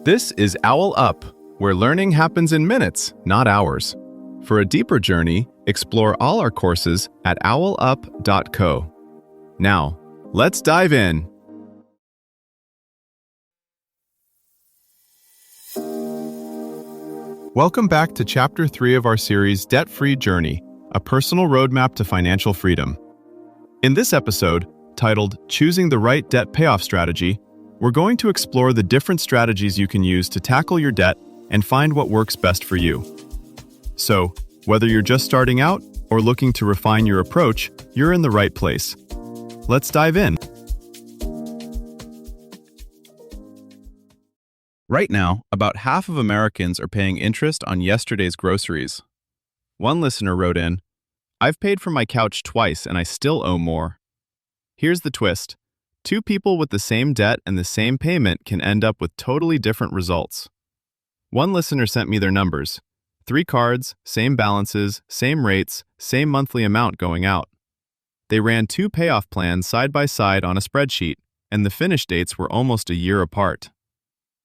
This is OwlUp, where learning happens in minutes, not hours. For a deeper journey, explore all our courses at owlup.co. Now, let's dive in. Welcome back to Chapter 3 of our series, Debt-Free Journey, a personal roadmap to financial freedom. In this episode, titled Choosing the Right Debt Payoff Strategy, we're going to explore the different strategies you can use to tackle your debt and find what works best for you. So, whether you're just starting out or looking to refine your approach, you're in the right place. Let's dive in. Right now, about half of Americans are paying interest on yesterday's groceries. One listener wrote in, "I've paid for my couch twice and I still owe more." Here's the twist. Two people with the same debt and the same payment can end up with totally different results. One listener sent me their numbers. 3 cards, same balances, same rates, same monthly amount going out. They ran 2 payoff plans side by side on a spreadsheet, and the finish dates were almost a year apart.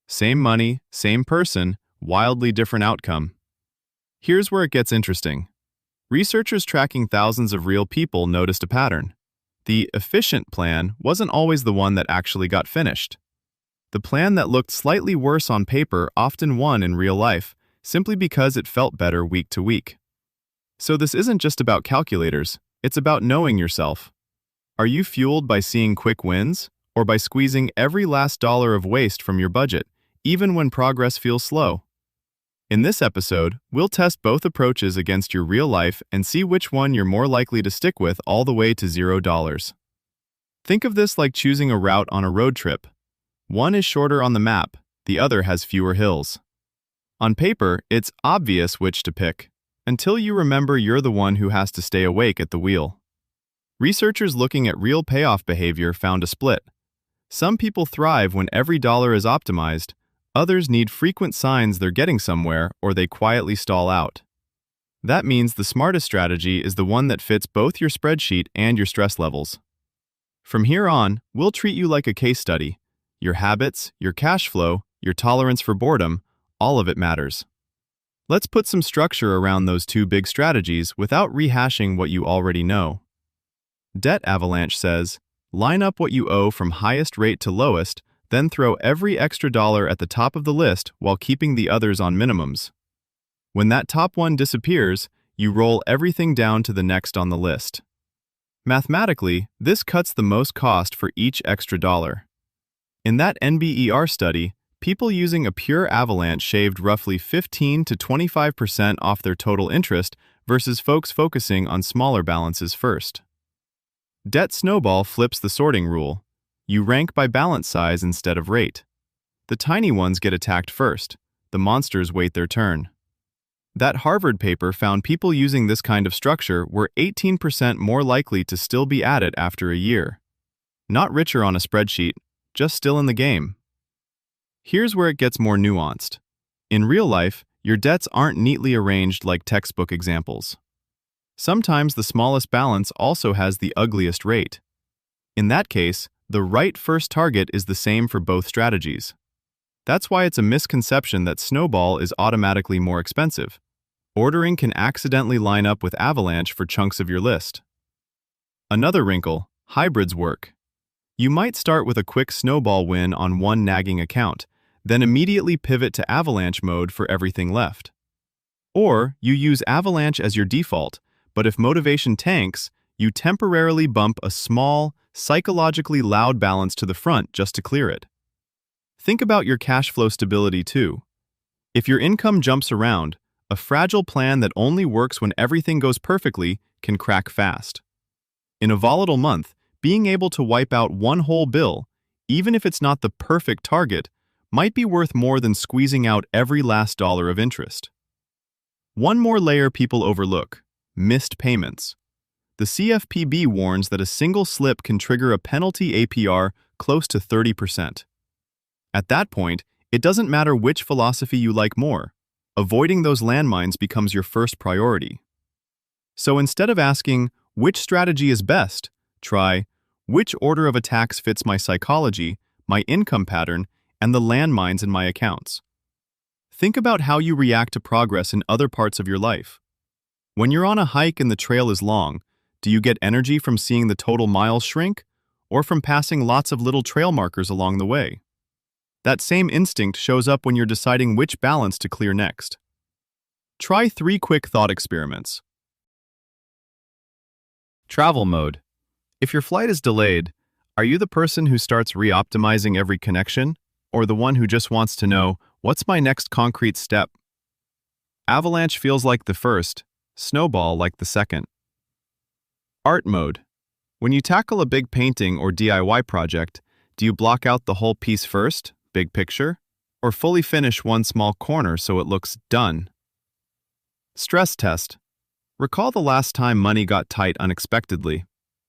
Same money, same person, wildly different outcome. Here's where it gets interesting. Researchers tracking thousands of real people noticed a pattern. The efficient plan wasn't always the one that actually got finished. The plan that looked slightly worse on paper often won in real life, simply because it felt better week to week. So this isn't just about calculators, it's about knowing yourself. Are you fueled by seeing quick wins, or by squeezing every last dollar of waste from your budget, even when progress feels slow? In this episode, we'll test both approaches against your real life and see which one you're more likely to stick with all the way to $0. Think of this like choosing a route on a road trip. One is shorter on the map, the other has fewer hills. On paper, it's obvious which to pick, until you remember you're the one who has to stay awake at the wheel. Researchers looking at real payoff behavior found a split. Some people thrive when every dollar is optimized. Others need frequent signs they're getting somewhere or they quietly stall out. That means the smartest strategy is the one that fits both your spreadsheet and your stress levels. From here on, we'll treat you like a case study. Your habits, your cash flow, your tolerance for boredom, all of it matters. Let's put some structure around those 2 big strategies without rehashing what you already know. Debt Avalanche says, line up what you owe from highest rate to lowest, then throw every extra dollar at the top of the list while keeping the others on minimums. When that top one disappears, you roll everything down to the next on the list. Mathematically, this cuts the most cost for each extra dollar. In that NBER study, people using a pure avalanche shaved roughly 15 to 25% off their total interest versus folks focusing on smaller balances first. Debt Snowball flips the sorting rule. You rank by balance size instead of rate. The tiny ones get attacked first. The monsters wait their turn. That Harvard paper found people using this kind of structure were 18% more likely to still be at it after a year. Not richer on a spreadsheet, just still in the game. Here's where it gets more nuanced. In real life, your debts aren't neatly arranged like textbook examples. Sometimes the smallest balance also has the ugliest rate. In that case, the right first target is the same for both strategies. That's why it's a misconception that Snowball is automatically more expensive. Ordering can accidentally line up with Avalanche for chunks of your list. Another wrinkle, hybrids work. You might start with a quick Snowball win on one nagging account, then immediately pivot to Avalanche mode for everything left. Or you use Avalanche as your default, but if motivation tanks, you temporarily bump a small, psychologically loud balance to the front just to clear it. Think about your cash flow stability too. If your income jumps around, a fragile plan that only works when everything goes perfectly can crack fast. In a volatile month, being able to wipe out one whole bill, even if it's not the perfect target, might be worth more than squeezing out every last dollar of interest. One more layer people overlook: missed payments. The CFPB warns that a single slip can trigger a penalty APR close to 30%. At that point, it doesn't matter which philosophy you like more. Avoiding those landmines becomes your first priority. So instead of asking, which strategy is best, try, which order of attacks fits my psychology, my income pattern, and the landmines in my accounts. Think about how you react to progress in other parts of your life. When you're on a hike and the trail is long, do you get energy from seeing the total miles shrink, or from passing lots of little trail markers along the way? That same instinct shows up when you're deciding which balance to clear next. Try 3 quick thought experiments. Travel mode. If your flight is delayed, are you the person who starts re-optimizing every connection, or the one who just wants to know, what's my next concrete step? Avalanche feels like the first, snowball like the second. Art mode. When you tackle a big painting or DIY project, do you block out the whole piece first, big picture, or fully finish one small corner so it looks done? Stress test. Recall the last time money got tight unexpectedly.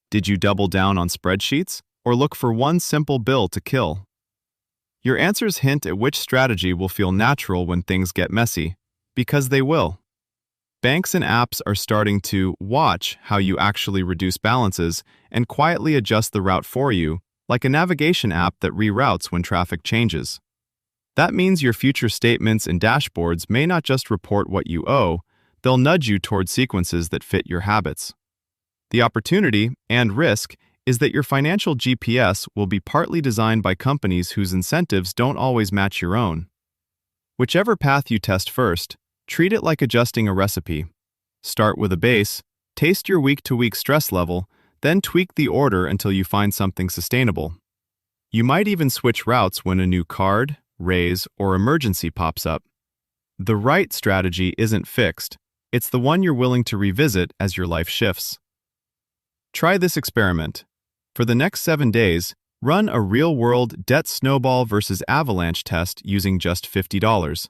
Did you double down on spreadsheets, or look for one simple bill to kill? Your answers hint at which strategy will feel natural when things get messy, because they will. Banks and apps are starting to watch how you actually reduce balances and quietly adjust the route for you, like a navigation app that reroutes when traffic changes. That means your future statements and dashboards may not just report what you owe, they'll nudge you toward sequences that fit your habits. The opportunity and risk is that your financial GPS will be partly designed by companies whose incentives don't always match your own. Whichever path you test first, treat it like adjusting a recipe. Start with a base, taste your week-to-week stress level, then tweak the order until you find something sustainable. You might even switch routes when a new card, raise, or emergency pops up. The right strategy isn't fixed. It's the one you're willing to revisit as your life shifts. Try this experiment. For the next 7 days, run a real-world debt snowball versus avalanche test using just $50.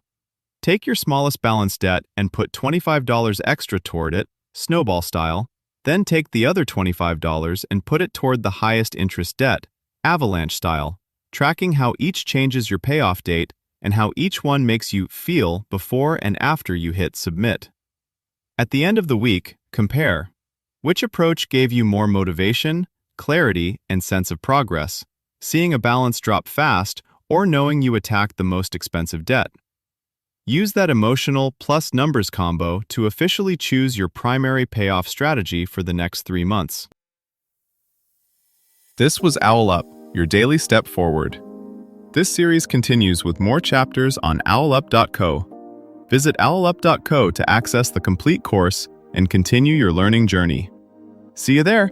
Take your smallest balance debt and put $25 extra toward it, snowball style, then take the other $25 and put it toward the highest interest debt, avalanche style, tracking how each changes your payoff date and how each one makes you feel before and after you hit submit. At the end of the week, compare. Which approach gave you more motivation, clarity, and sense of progress, seeing a balance drop fast or knowing you attacked the most expensive debt? Use that emotional plus numbers combo to officially choose your primary payoff strategy for the next 3 months. This was OwlUp, your daily step forward. This series continues with more chapters on OwlUp.co. Visit OwlUp.co to access the complete course and continue your learning journey. See you there!